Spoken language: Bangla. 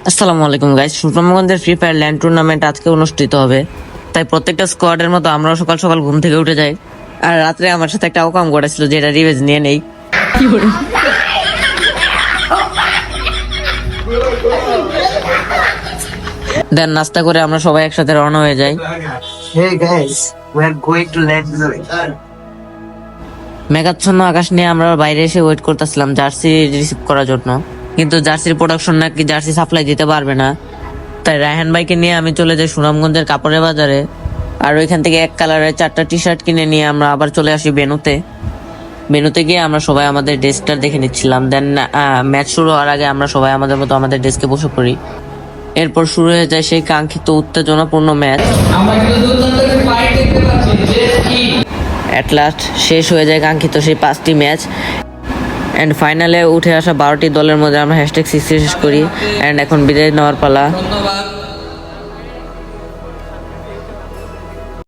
আসসালামু আলাইকুম গাইস, সুনামগঞ্জের ফ্রি ফায়ার ল্যান্ড টুর্নামেন্ট আজকে অনুষ্ঠিত হবে। তাই প্রত্যেকটা স্কোয়াডের মতো আমরাও সকাল সকাল ঘুম থেকে উঠে যাই। আর রাত্রে আমার সাথে একটা আউকাম ঘটেছিল, যেটা রিভেঞ্জ নিয়ে নেই। দেন নাস্তা করে আমরা সবাই একসাথে রওনা হয়ে যাই। Hey guys, we are going to land zone. মেঘাচ্ছন্ন আকাশ নিয়ে আমরা বাইরে এসে ওয়েট করতেছিলাম জার্সি রিসিভ করার জন্য, কিন্তু জার্সির প্রোডাকশন নাকি জার্সি সাপ্লাই দিতে পারবে না। তাই রায়হান ভাইকে নিয়ে আমি চলে যাই সুনামগঞ্জের কাপড়ের বাজারে। আর ওইখান থেকে এক কালারের 4টা টি শার্ট কিনে নিয়ে আমরা আবার চলে আসি বেনুতে গিয়ে আমরা সবাই আমাদের ডেস্কটা দেখে নিচ্ছিলাম। দেন ম্যাচ শুরু হওয়ার আগে আমরা সবাই আমাদের মতো আমাদের ডেস্কে বসে পড়ি। এরপর শুরু হয়ে যায় সেই কাঙ্ক্ষিত উত্তেজনাপূর্ণ ম্যাচ। অ্যাট লাস্ট শেষ হয়ে যায় কাঙ্ক্ষিত সেই 5টি ম্যাচ। অ্যান্ড ফাইনালে উঠে আসা 12টি দলের মধ্যে আমরা #60 শেষ করি। অ্যান্ড এখন বিদায় নেওয়ার পালা।